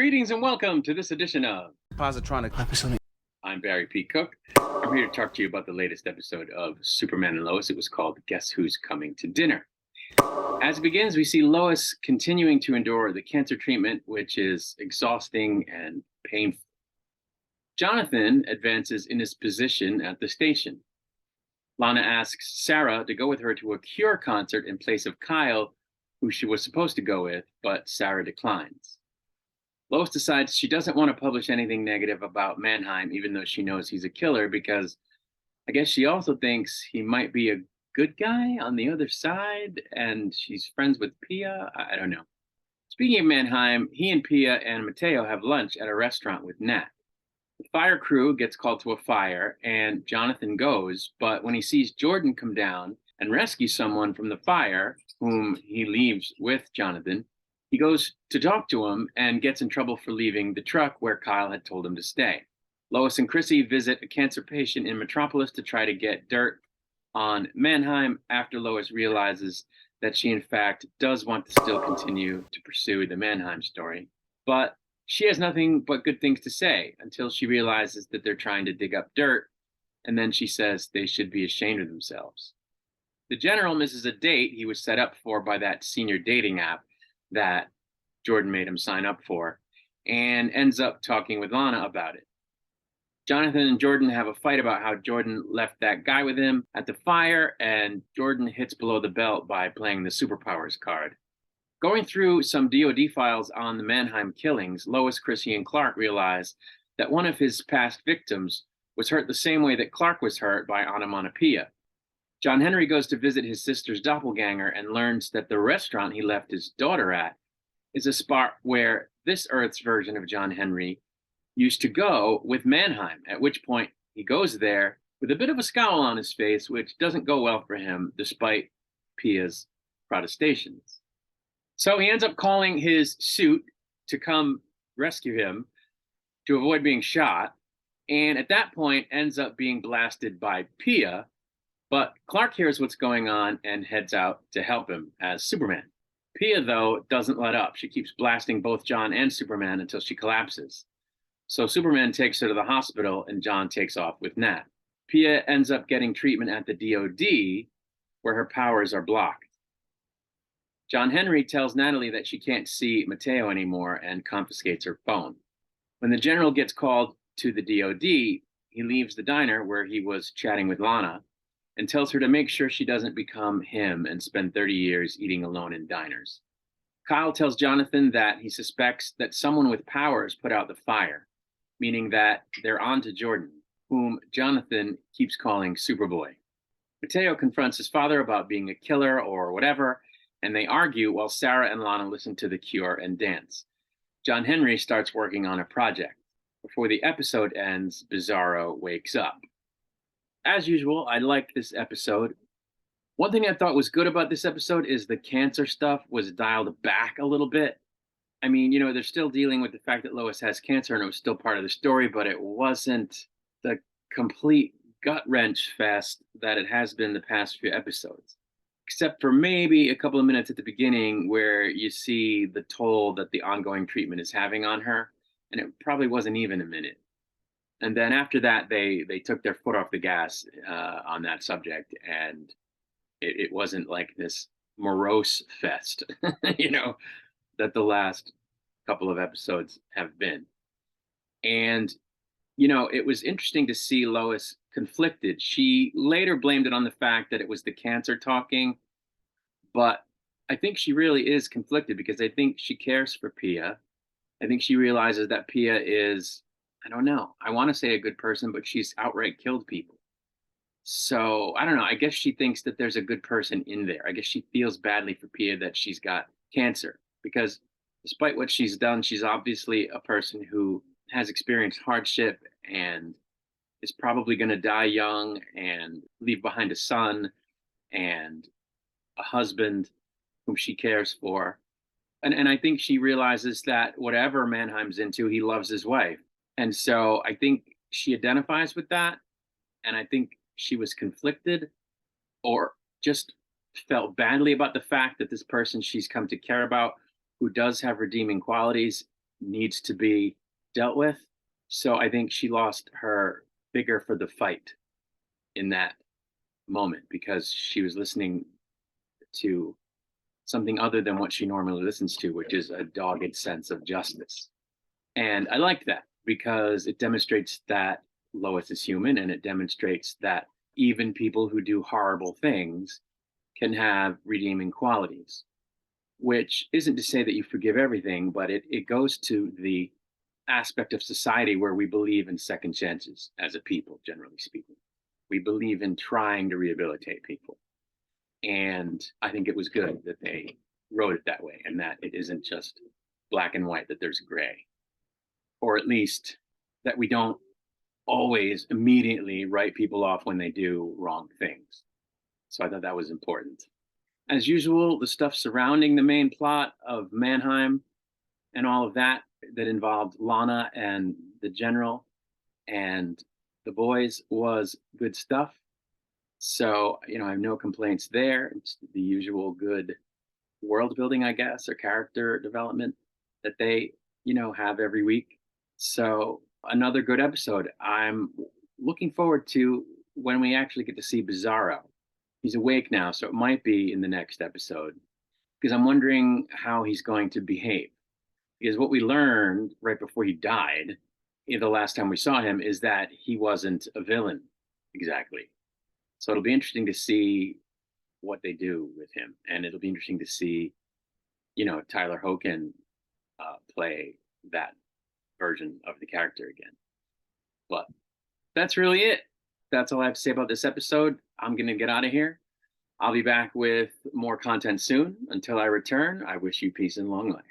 Greetings and welcome to this edition of Positronic episode. I'm Barry P. Cook. I'm here to talk to you about the latest episode of Superman and Lois. It was called Guess Who's Coming to Dinner. As it begins, we see Lois continuing to endure the cancer treatment, which is exhausting and painful. Jonathan advances in his position at the station. Lana asks Sarah to go with her to a Cure concert in place of Kyle, who she was supposed to go with, but Sarah declines. Lois decides she doesn't want to publish anything negative about Mannheim, even though she knows he's a killer, because I guess she also thinks he might be a good guy on the other side, and she's friends with Pia. I don't know. Speaking of Mannheim, he and Pia and Mateo have lunch at a restaurant with Nat. The fire crew gets called to a fire, and Jonathan goes, but when he sees Jordan come down and rescue someone from the fire, whom he leaves with Jonathan, he goes to talk to him and gets in trouble for leaving the truck where Kyle had told him to stay. Lois and Chrissy visit a cancer patient in Metropolis to try to get dirt on Mannheim after Lois realizes that she in fact does want to still continue to pursue the Mannheim story. But she has nothing but good things to say until she realizes that they're trying to dig up dirt, and then she says they should be ashamed of themselves. The general misses a date he was set up for by that senior dating app that Jordan made him sign up for, and ends up talking with Lana about it. Jonathan and Jordan have a fight about how Jordan left that guy with him at the fire, and Jordan hits below the belt by playing the superpowers card. Going through some DOD files on the Mannheim killings, Lois, Chrissy, and Clark realize that one of his past victims was hurt the same way that Clark was hurt by onomatopoeia. John Henry goes to visit his sister's doppelganger and learns that the restaurant he left his daughter at is a spot where this Earth's version of John Henry used to go with Mannheim, at which point he goes there with a bit of a scowl on his face, which doesn't go well for him despite Pia's protestations. So he ends up calling his suit to come rescue him to avoid being shot, and at that point ends up being blasted by Pia, but Clark hears what's going on and heads out to help him as Superman. Pia, though, doesn't let up. She keeps blasting both John and Superman until she collapses. So Superman takes her to the hospital, and John takes off with Nat. Pia ends up getting treatment at the DOD, where her powers are blocked. John Henry tells Natalie that she can't see Mateo anymore and confiscates her phone. When the general gets called to the DOD, he leaves the diner where he was chatting with Lana and tells her to make sure she doesn't become him and spend 30 years eating alone in diners. Kyle tells Jonathan that he suspects that someone with powers put out the fire, meaning that they're on to Jordan, whom Jonathan keeps calling Superboy. Mateo confronts his father about being a killer or whatever, and they argue while Sarah and Lana listen to The Cure and dance. John Henry starts working on a project. Before the episode ends, Bizarro wakes up. As usual, I liked this episode. One thing I thought was good about this episode is the cancer stuff was dialed back a little bit. I mean, they're still dealing with the fact that Lois has cancer and it was still part of the story, but it wasn't the complete gut wrench fest that it has been the past few episodes. Except for maybe a couple of minutes at the beginning where you see the toll that the ongoing treatment is having on her, and it probably wasn't even a minute. And then after that, they took their foot off the gas on that subject, and it wasn't like this morose fest, that the last couple of episodes have been. And, it was interesting to see Lois conflicted. She later blamed it on the fact that it was the cancer talking, but I think she really is conflicted because I think she cares for Pia. I think she realizes that Pia is, I don't know, I want to say a good person, but she's outright killed people. So I don't know, I guess she thinks that there's a good person in there. I guess she feels badly for Pia that she's got cancer because despite what she's done, she's obviously a person who has experienced hardship and is probably going to die young and leave behind a son and a husband whom she cares for. And I think she realizes that whatever Mannheim's into, he loves his wife. And so I think she identifies with that. And I think she was conflicted or just felt badly about the fact that this person she's come to care about, who does have redeeming qualities, needs to be dealt with. So I think she lost her vigor for the fight in that moment because she was listening to something other than what she normally listens to, which is a dogged sense of justice. And I like that because it demonstrates that Lois is human, and it demonstrates that even people who do horrible things can have redeeming qualities, which isn't to say that you forgive everything, but it goes to the aspect of society where we believe in second chances as a people, generally speaking. We believe in trying to rehabilitate people. And I think it was good that they wrote it that way and that it isn't just black and white, that there's gray, or at least that we don't always immediately write people off when they do wrong things. So I thought that was important. As usual, the stuff surrounding the main plot of Mannheim and all of that involved Lana and the general and the boys was good stuff. So, I have no complaints there. It's the usual good world building, I guess, or character development that they, have every week. So, another good episode. I'm looking forward to when we actually get to see Bizarro. He's awake now, so it might be in the next episode because I'm wondering how he's going to behave. Because what we learned right before he died, the last time we saw him, is that he wasn't a villain exactly. So it'll be interesting to see what they do with him, and it'll be interesting to see, Tyler Hoechlin play that version of the character again. But that's really it. That's all I have to say about this episode. I'm going to get out of here. I'll be back with more content soon. Until I return, I wish you peace and long life.